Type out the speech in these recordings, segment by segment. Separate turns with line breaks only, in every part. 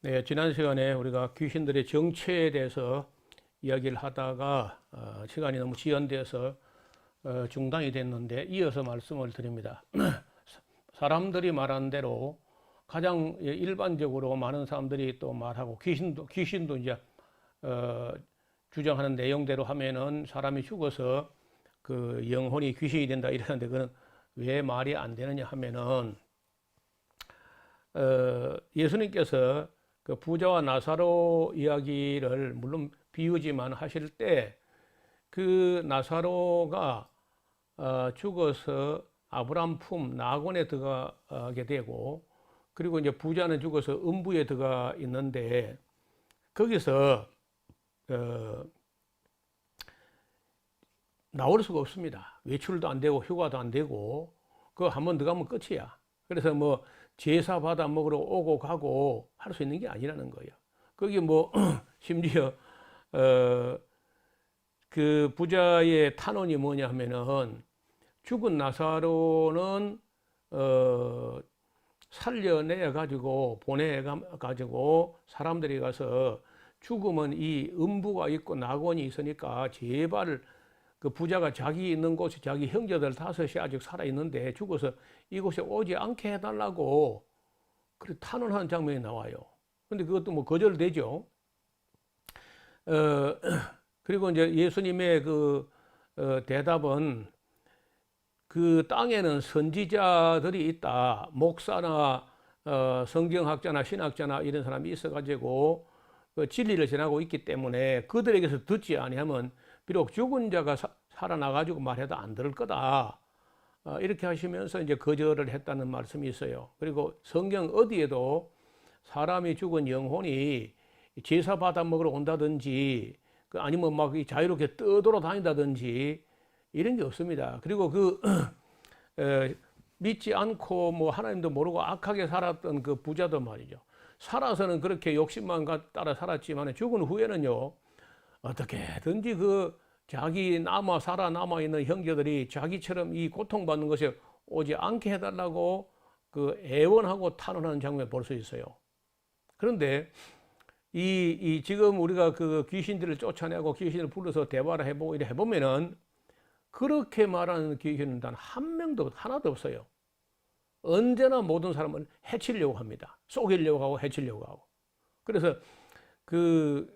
네, 지난 시간에 우리가 귀신들의 정체에 대해서 이야기를 하다가 시간이 너무 지연되어서 중단이 됐는데 이어서 말씀을 드립니다. 사람들이 말하는 대로 가장 일반적으로 많은 사람들이 또 말하고 귀신도 이제 어, 주장하는 내용대로 하면은 사람이 죽어서 그 영혼이 귀신이 된다 이러는데 그건 왜 말이 안 되느냐 하면은 예수님께서 그 부자와 나사로 이야기를 물론 비유지만 하실 때 그 나사로가 죽어서 아브람 품 낙원에 들어가게 되고 그리고 이제 부자는 죽어서 음부에 들어가 있는데 거기서 어, 나올 수가 없습니다. 외출도 안 되고 휴가도 안 되고 그거 한번 들어가면 끝이야. 그래서 뭐 제사 받아 먹으러 오고 가고 할 수 있는 게 아니라는 거예요. 거기 뭐 심지어 그 부자의 탄원이 뭐냐 하면은 죽은 나사로는 살려내 가지고 보내 가지고 사람들이 가서 죽으면 이 음부가 있고 낙원이 있으니까 제발 그 부자가 자기 있는 곳에 자기 형제들 다섯이 아직 살아 있는데 죽어서 이곳에 오지 않게 해달라고 그렇게 탄원하는 장면이 나와요. 근데 그것도 뭐 거절되죠. 어, 그리고 이제 예수님의 그 대답은 그 땅에는 선지자들이 있다. 목사나 성경학자나 신학자나 이런 사람이 있어가지고 그 진리를 전하고 있기 때문에 그들에게서 듣지 아니하면 비록 죽은 자가 살아나가지고 말해도 안 들을 거다. 이렇게 하시면서 이제 거절을 했다는 말씀이 있어요. 그리고 성경 어디에도 사람이 죽은 영혼이 제사 받아 먹으러 온다든지 아니면 막 자유롭게 떠돌아 다닌다든지 이런 게 없습니다. 그리고 그 믿지 않고 뭐 하나님도 모르고 악하게 살았던 그 부자도 말이죠. 살아서는 그렇게 욕심만 따라 살았지만 죽은 후에는요 어떻게든지 그 자기 살아남아 있는 형제들이 자기처럼 이 고통받는 것에 오지 않게 해달라고 그 애원하고 탄원하는 장면을 볼 수 있어요. 그런데 지금 우리가 그 귀신들을 쫓아내고 귀신을 불러서 대화를 해보고 이래 해보면은 그렇게 말하는 귀신은 단 한 명도 하나도 없어요. 언제나 모든 사람을 해치려고 합니다. 속이려고 하고 해치려고 하고. 그래서 그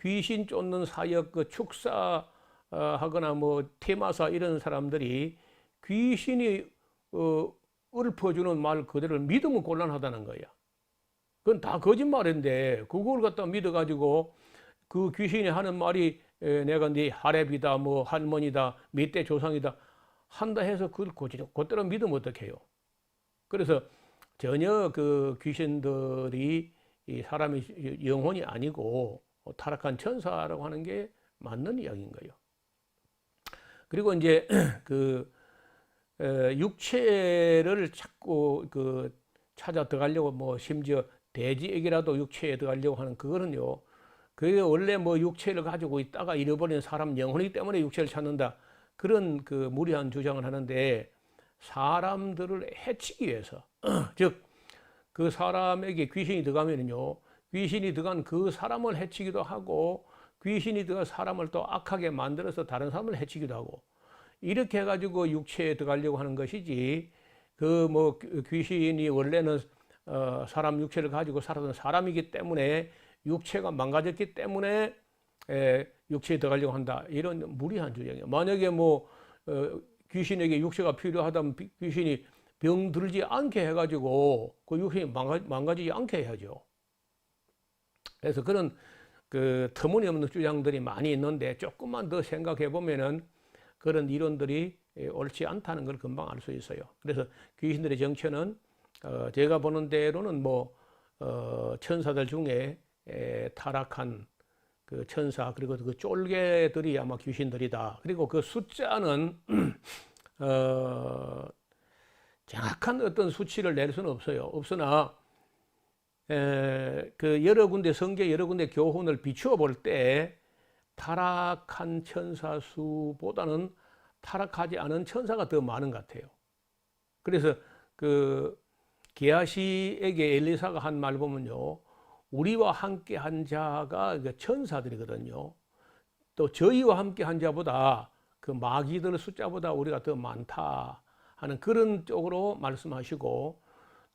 귀신 쫓는 사역 그 축사 하거나 뭐 테마사 이런 사람들이 귀신이 읊어주는 말 그대로 믿으면 곤란하다는 거야. 그건 다 거짓말인데 그걸 갖다 믿어가지고 그 귀신이 하는 말이 내가 네 하랩이다 뭐 할머니다 몇 대 조상이다 한다 해서 그걸 그대로 믿으면 어떡해요. 그래서 전혀 그 귀신들이 이 사람이 영혼이 아니고 타락한 천사라고 하는 게 맞는 이야기인 거예요. 그리고 이제 그 육체를 자꾸 그 찾아 들어가려고 뭐 심지어 돼지에게라도 육체에 들어가려고 하는 그거는요. 그게 원래 뭐 육체를 가지고 있다가 잃어버린 사람 영혼이기 때문에 육체를 찾는다. 그런 그 무리한 주장을 하는데 사람들을 해치기 위해서 즉 그 사람에게 귀신이 들어가면요. 귀신이 들어간 그 사람을 해치기도 하고 귀신이 들어간 사람을 또 악하게 만들어서 다른 사람을 해치기도 하고 이렇게 해가지고 육체에 들어가려고 하는 것이지 그 뭐 귀신이 원래는 사람 육체를 가지고 살았던 사람이기 때문에 육체가 망가졌기 때문에 육체에 들어가려고 한다 이런 무리한 주장이에요. 만약에 뭐 귀신에게 육체가 필요하다면 귀신이 병들지 않게 해가지고 그 육신이 망가지지 않게 해야죠. 그래서 그런 그 터무니없는 주장들이 많이 있는데 조금만 더 생각해 보면은 그런 이론들이 옳지 않다는 걸 금방 알 수 있어요. 그래서 귀신들의 정체는 제가 보는 대로는 뭐 천사들 중에 타락한 그 천사 그리고 그 쫄개들이 아마 귀신들이다. 그리고 그 숫자는 정확한 어떤 수치를 낼 수는 없어요. 없으나 그 여러 군데 성경 여러 군데 교훈을 비추어 볼 때 타락한 천사 수보다는 타락하지 않은 천사가 더 많은 것 같아요. 그래서 그 게하시에게 엘리사가 한 말 보면요, 우리와 함께 한 자가 그 천사들이거든요. 또 저희와 함께 한 자보다 그 마귀들 숫자보다 우리가 더 많다 하는 그런 쪽으로 말씀하시고,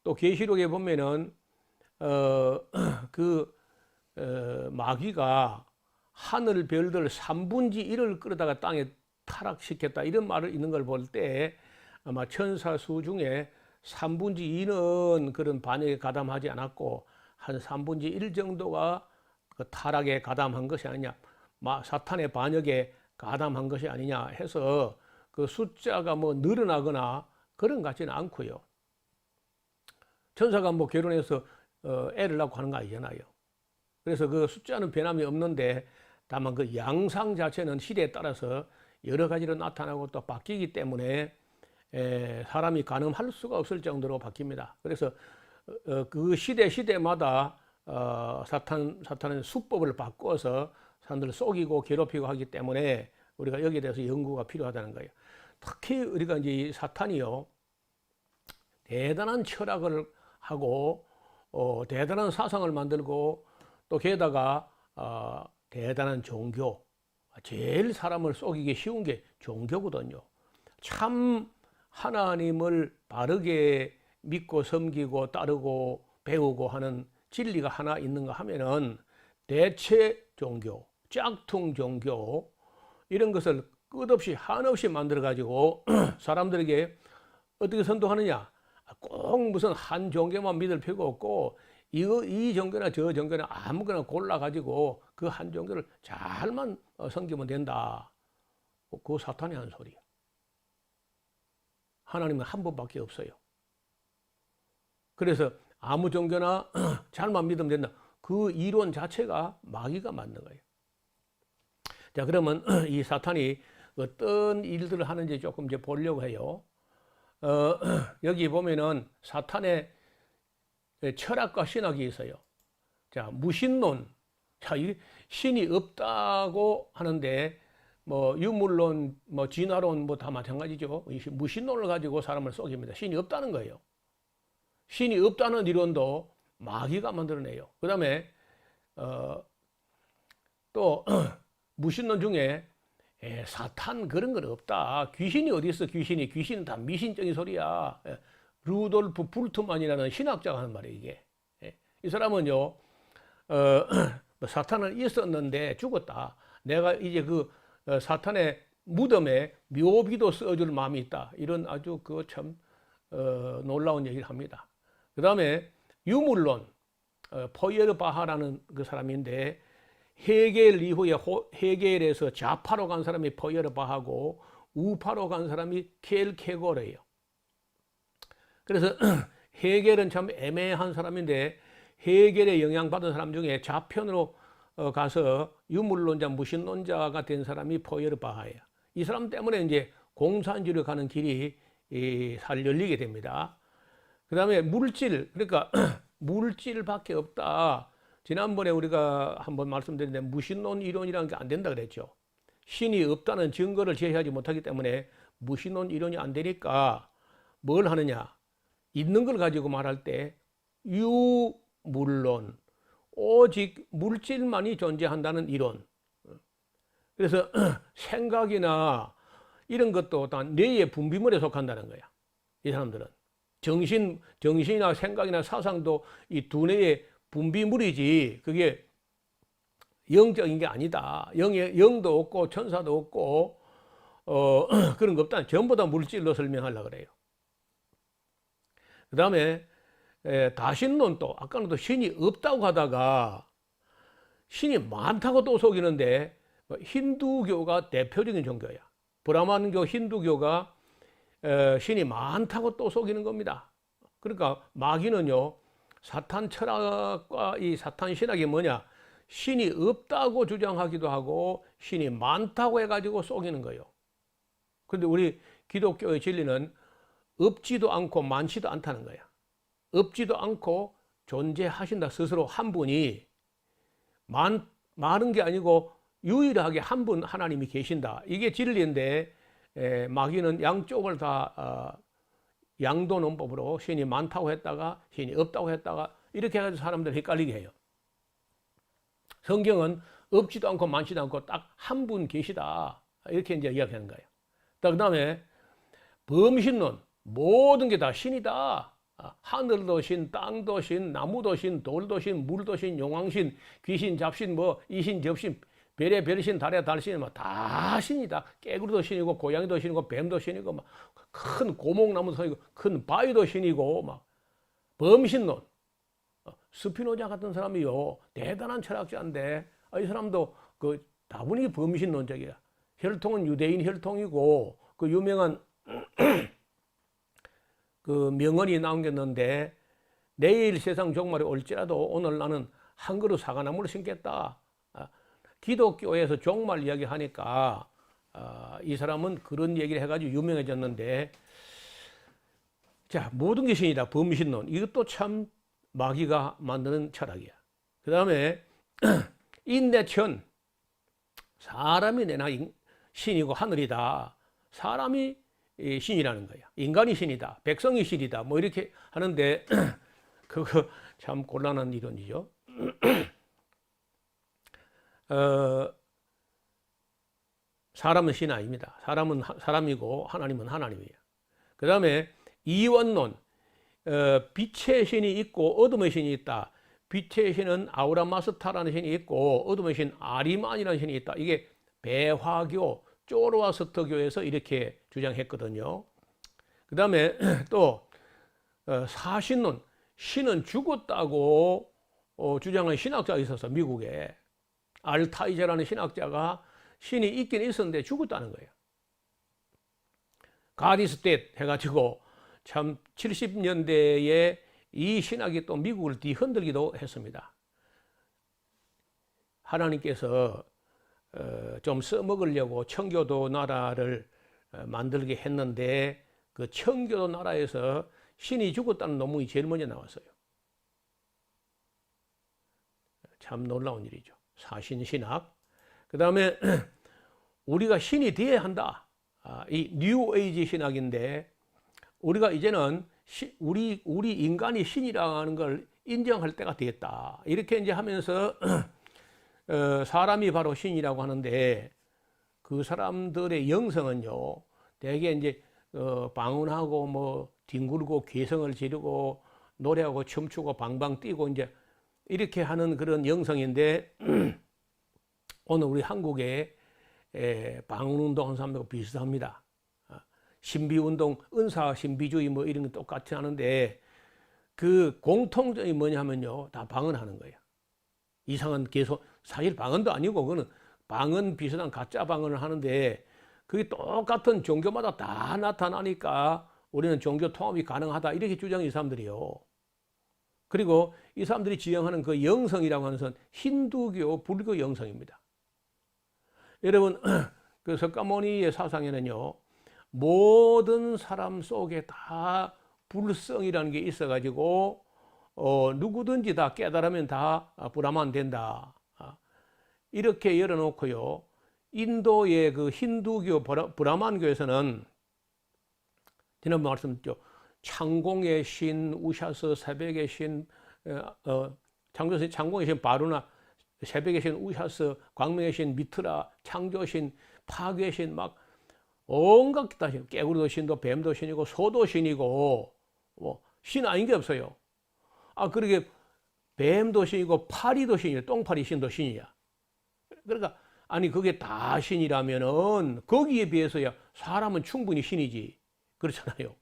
또 계시록에 보면은 마귀가 하늘 별들 3분의 1을 끌어다가 땅에 타락시켰다 이런 말을 있는 걸 볼 때 아마 천사 수 중에 3분의 2는 그런 반역에 가담하지 않았고 한 3분의 1 정도가 그 타락에 가담한 것이 아니냐, 사탄의 반역에 가담한 것이 아니냐 해서 그 숫자가 뭐 늘어나거나 그런 것 같지는 않고요. 천사가 뭐 결혼해서 애를 낳고 하는 거 아니잖아요. 그래서 그 숫자는 변함이 없는데 다만 그 양상 자체는 시대에 따라서 여러 가지로 나타나고 또 바뀌기 때문에 사람이 가늠할 수가 없을 정도로 바뀝니다. 그래서 그 시대마다 사탄은 수법을 바꿔서 사람들을 속이고 괴롭히고 하기 때문에 우리가 여기에 대해서 연구가 필요하다는 거예요. 특히 우리가 이제 이 사탄이요, 대단한 철학을 하고 대단한 사상을 만들고 또 게다가 대단한 종교, 제일 사람을 속이기 쉬운 게 종교거든요. 참 하나님을 바르게 믿고 섬기고 따르고 배우고 하는 진리가 하나 있는가 하면은 대체 종교, 짝퉁 종교 이런 것을 끝없이 한없이 만들어 가지고 사람들에게 어떻게 선동하느냐, 꼭 무슨 한 종교만 믿을 필요가 없고 이 종교나 저 종교나 아무거나 골라 가지고 그 한 종교를 잘만 섬기면 된다. 그거 사탄이 하는 소리야. 하나님은 한 분밖에 없어요. 그래서 아무 종교나 잘만 믿으면 된다. 그 이론 자체가 마귀가 만든 거예요. 자, 그러면 이 사탄이 어떤 일들을 하는지 조금 이제 보려고 해요. 여기 보면은 사탄의 철학과 신학이 있어요. 자, 무신론. 자, 이 신이 없다고 하는데 뭐 유물론, 뭐 진화론 뭐 다 마찬가지죠. 무신론을 가지고 사람을 속입니다. 신이 없다는 거예요. 신이 없다는 이론도 마귀가 만들어내요. 그다음에 또 무신론 중에 사탄 그런 건 없다. 귀신이 어디 있어? 귀신은 다 미신적인 소리야. 루돌프 불트만이라는 신학자가 하는 말이에요, 이게. 이 사람은요, 사탄은 있었는데 죽었다. 내가 이제 그 사탄의 무덤에 묘비도 써줄 마음이 있다. 이런 아주 그 참 놀라운 얘기를 합니다. 그 다음에 유물론, 포이에르바하라는 그 사람인데 헤겔 이후에 헤겔에서 좌파로 간 사람이 포이에르바하고 우파로 간 사람이 켈케고르예요. 그래서 헤겔은 참 애매한 사람인데 헤겔에 영향받은 사람 중에 좌편으로 가서 유물론자, 무신론자가 된 사람이 포이에르바하예요. 이 사람 때문에 이제 공산주의로 가는 길이 잘 열리게 됩니다. 그 다음에 물질, 그러니까 물질밖에 없다. 지난번에 우리가 한번 말씀드렸는데 무신론 이론이라는 게 안 된다 그랬죠. 신이 없다는 증거를 제시하지 못하기 때문에 무신론 이론이 안 되니까 뭘 하느냐. 있는 걸 가지고 말할 때 유물론, 오직 물질만이 존재한다는 이론. 그래서 생각이나 이런 것도 다 뇌의 분비물에 속한다는 거야. 이 사람들은. 정신이나 생각이나 사상도 이 두뇌의 분비물이지 그게 영적인 게 아니다. 영도 없고 천사도 없고 그런 거 없다. 전부 다 물질로 설명하려고 그래요. 그 다음에 다신론도 아까는 또 신이 없다고 하다가 신이 많다고 또 속이는데 힌두교가 대표적인 종교야. 브라만교 힌두교가 신이 많다고 또 속이는 겁니다. 그러니까 마귀는요, 사탄 철학과 이 사탄 신학이 뭐냐, 신이 없다고 주장하기도 하고 신이 많다고 해가지고 속이는 거예요. 그런데 우리 기독교의 진리는 없지도 않고 많지도 않다는 거야. 없지도 않고 존재하신다. 스스로 한 분이 많은 게 아니고 유일하게 한 분 하나님이 계신다. 이게 진리인데 마귀는 양쪽을 다 양도 논법으로 신이 많다고 했다가 신이 없다고 했다가 이렇게 해가지고 사람들 헷갈리게 해요. 성경은 없지도 않고 많지도 않고 딱 한 분 계시다. 이렇게 이제 이야기하는 거예요. 그 다음에 범신론, 모든 게 다 신이다. 하늘도 신, 땅도 신, 나무도 신, 돌도 신, 물도 신, 용왕신, 귀신, 잡신, 뭐 이신, 접신, 별의 별신, 달의 달신, 뭐 다 신이다. 깨구리도 신이고, 고양이도 신이고, 뱀도 신이고, 막 큰 고목나무도 신이고, 큰 바위도 신이고, 막 범신론. 스피노자 같은 사람이요, 대단한 철학자인데, 이 사람도 그 다분히 범신론적이야. 혈통은 유대인 혈통이고, 그 유명한 그 명언이 남겼는데, 내일 세상 종말이 올지라도 오늘 나는 한 그루 사과나무를 심겠다. 기독교에서 종말 이야기 하니까 이 사람은 그런 얘기를 해가지고 유명해졌는데, 자, 모든 게 신이다. 범신론. 이것도 참 마귀가 만드는 철학이야. 그 다음에 인내천. 사람이 내나 신이고 하늘이다. 사람이 신이라는 거야. 인간이 신이다. 백성이 신이다. 뭐 이렇게 하는데 그거 참 곤란한 이론이죠. 사람은 신 아닙니다. 사람은 사람이고 하나님은 하나님이에요. 그 다음에 이원론. 빛의 신이 있고 어둠의 신이 있다. 빛의 신은 아우라마스타라는 신이 있고 어둠의 신 아리만이라는 신이 있다. 이게 배화교, 조로아스터교에서 이렇게 주장했거든요. 그 다음에 또 사신론, 신은 죽었다고 주장한 신학자가 있어서 미국에 알타이저라는 신학자가 신이 있긴 있었는데 죽었다는 거예요. 가디스텟 해가지고 참 70년대에 이 신학이 또 미국을 뒤흔들기도 했습니다. 하나님께서 좀 써먹으려고 청교도 나라를 만들게 했는데 그 청교도 나라에서 신이 죽었다는 논문이 제일 먼저 나왔어요. 참 놀라운 일이죠. 사신신학. 그 다음에 우리가 신이 되어야 한다. 이 뉴에이지 신학인데 우리가 이제는 우리 인간이 신이라는 걸 인정할 때가 되었다. 이렇게 이제 하면서 사람이 바로 신이라고 하는데 그 사람들의 영성은요, 대개 이제 방언하고 뭐 뒹굴고 괴성을 지르고 노래하고 춤추고 방방 뛰고 이제 이렇게 하는 그런 영성인데 오늘 우리 한국에 방언운동 한 사람들과 비슷합니다. 신비운동, 은사 신비주의 뭐 이런 거 똑같이 하는데 그 공통점이 뭐냐면요, 다 방언하는 거예요. 이상한 계속 사실 방언도 아니고 그거는 방언 비슷한 가짜 방언을 하는데 그게 똑같은 종교마다 다 나타나니까 우리는 종교 통합이 가능하다 이렇게 주장한 이 사람들이요. 그리고 이 사람들이 지향하는 그 영성이라고 하는 것은 힌두교, 불교 영성입니다. 여러분 그 석가모니의 사상에는요, 모든 사람 속에 다 불성이라는 게 있어가지고 누구든지 다 깨달으면 다 브라만 된다. 이렇게 열어놓고요. 인도의 그 힌두교 브라만교에서는 지난번 말씀드렸죠. 창공의 신, 우샤스, 새벽의 신, 창공의 신 바루나, 새벽의 신 우샤스, 광명의 신 미트라, 창조신, 파괴의 신, 막 온갖 기타 신, 깨구리도 신도, 뱀도 신이고, 소도 신이고, 뭐 신 아닌 게 없어요. 그러게 뱀도 신이고, 파리도 신이야, 똥파리 신도 신이야. 그러니까 아니 그게 다 신이라면은 거기에 비해서야 사람은 충분히 신이지, 그렇잖아요.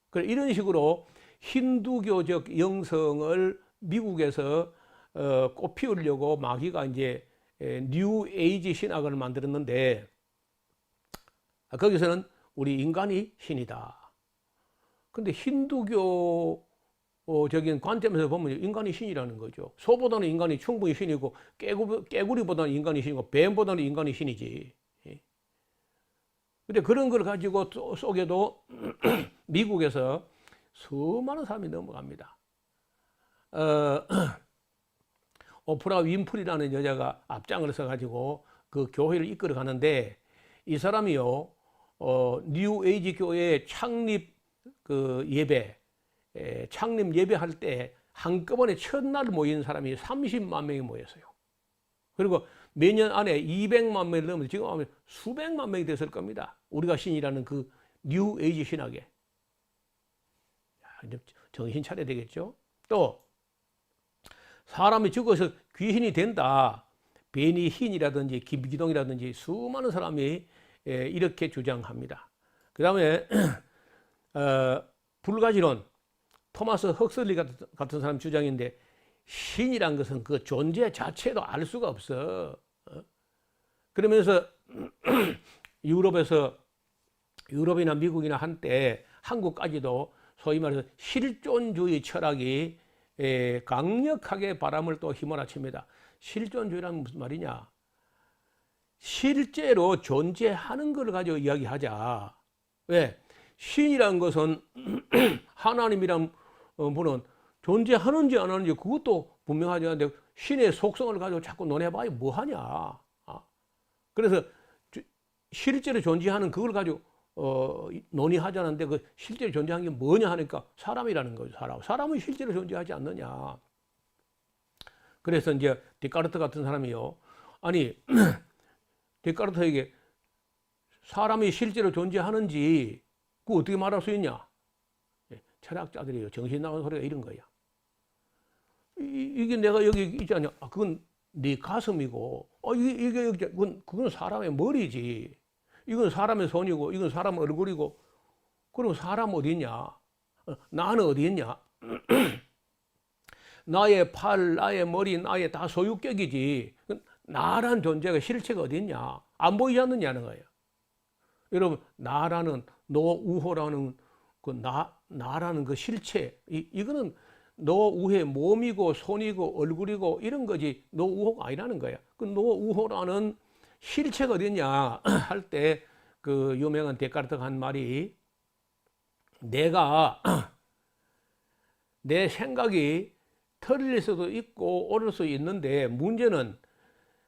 그래 이런 식으로 힌두교적 영성을 미국에서 꽃피우려고 마귀가 이제 뉴 에이지 신학을 만들었는데 거기서는 우리 인간이 신이다. 근데 힌두교적인 관점에서 보면 인간이 신이라는 거죠. 소보다는 인간이 충분히 신이고 깨구리보다는 인간이 신이고 뱀보다는 인간이 신이지. 근데 그런 걸 가지고 속에도 미국에서 수많은 사람이 넘어갑니다. 오프라 윈프리라는 여자가 앞장을 서가지고 그 교회를 이끌어 가는데 이 사람이요, 뉴 에이지 교회 창립 그 예배, 창립 예배할 때 한꺼번에 첫날 모인 사람이 30만 명이 모였어요. 그리고 몇 년 안에 200만 명을 넘어서 지금 하면 수백만 명이 됐을 겁니다. 우리가 신이라는 그 뉴 에이지 신학에. 정신 차려야 되겠죠. 또 사람이 죽어서 귀신이 된다. 베니힌이라든지 김기동이라든지 수많은 사람이 이렇게 주장합니다. 그 다음에 불가지론 토마스 헉슬리 같은 사람 주장인데 신이란 것은 그 존재 자체도 알 수가 없어. 그러면서 유럽이나 미국이나 한때 한국까지도 소위 말해서 실존주의 철학이 강력하게 바람을 또 휘몰아칩니다. 실존주의란 무슨 말이냐? 실제로 존재하는 걸 가지고 이야기하자. 왜? 신이란 것은 하나님이란 분은 존재하는지 안 하는지 그것도 분명하지 않은데 신의 속성을 가지고 자꾸 논해봐야 뭐하냐. 그래서 실제로 존재하는 그걸 가지고 논의하자는데 그 실제로 존재하는 게 뭐냐 하니까 사람이라는 거죠. 사람은 실제로 존재하지 않느냐. 그래서 이제 데카르트 같은 사람이요. 아니 데카르트에게 사람이 실제로 존재하는지 그거 어떻게 말할 수 있냐? 철학자들이요. 정신 나간 소리가 이런 거야. 이게 내가 여기 있지 않냐? 그건 네 가슴이고, 그건 사람의 머리지. 이건 사람의 손이고, 이건 사람 얼굴이고, 그럼 사람 어디 있냐? 나는 어디 있냐? 나의 팔, 나의 머리, 나의 다 소유격이지. 나란 존재가 실체가 어디 있냐? 안 보이지 않느냐는 거예요. 여러분, 나라는, 노우호라는 그 나라는 그 실체, 이거는 노우호의 몸이고 손이고 얼굴이고 이런 거지 노우호가 아니라는 거야. 그 노우호라는 실체가 어딨냐 할 때 그 유명한 데카르트가 한 말이 내가 내 생각이 틀릴 수도 있고 옳을 수 있는데 문제는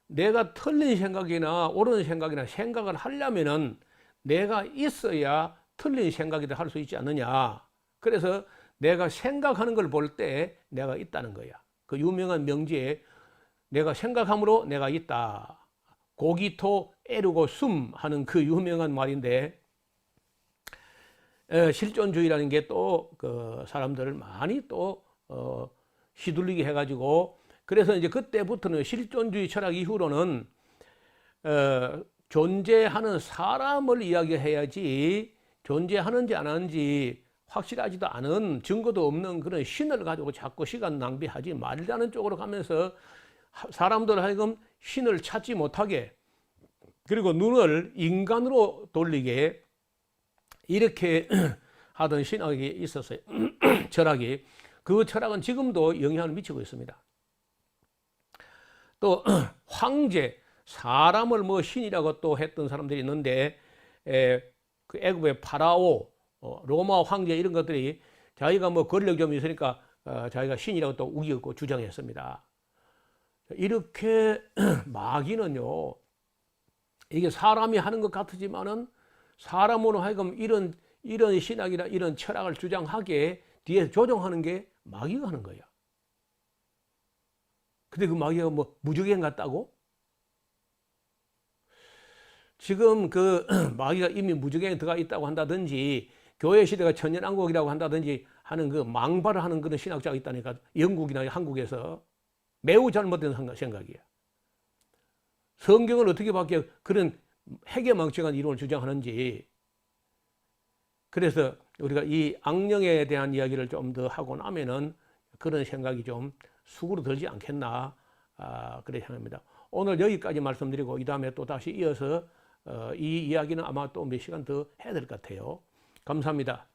내가 틀린 생각이나 옳은 생각이나 생각을 하려면은 내가 있어야 틀린 생각이다 할 수 있지 않느냐. 그래서 내가 생각하는 걸 볼 때 내가 있다는 거야. 그 유명한 명제에 내가 생각함으로 내가 있다. 고기토 에르고 숨 하는 그 유명한 말인데 실존주의라는 게 또 그 사람들을 많이 또 휘둘리게 해가지고 그래서 이제 그때부터는 실존주의 철학 이후로는 존재하는 사람을 이야기해야지 존재하는지 안 하는지 확실하지도 않은 증거도 없는 그런 신을 가지고 자꾸 시간 낭비하지 말자는 쪽으로 가면서 사람들 하여금 신을 찾지 못하게 그리고 눈을 인간으로 돌리게 이렇게 하던 신학이 있었어요. 철학이. 그 철학은 지금도 영향을 미치고 있습니다. 또 황제, 사람을 뭐 신이라고 또 했던 사람들이 있는데 그 애굽의 파라오, 로마 황제 이런 것들이 자기가 뭐 권력 좀 있으니까 자기가 신이라고 또 우기고 주장했습니다. 이렇게 마귀는요, 이게 사람이 하는 것 같지만은 사람으로 하여금 이런 신학이나 이런 철학을 주장하게 뒤에 조종하는 게 마귀가 하는 거야. 근데 그 마귀가 뭐 무적행 같다고? 지금 그 마귀가 이미 무적행에 들어가 있다고 한다든지 교회 시대가 천년왕국이라고 한다든지 하는 그 망발을 하는 그런 신학자가 있다니까. 영국이나 한국에서 매우 잘못된 생각이야. 성경을 어떻게 바뀌어 그런 해괴망측한 이론을 주장하는지. 그래서 우리가 이 악령에 대한 이야기를 좀 더 하고 나면은 그런 생각이 좀 수그러들지 않겠나 그렇게 생각합니다. 오늘 여기까지 말씀드리고 이 다음에 또 다시 이어서 이 이야기는 아마 또 몇 시간 더 해야 될 것 같아요. 감사합니다.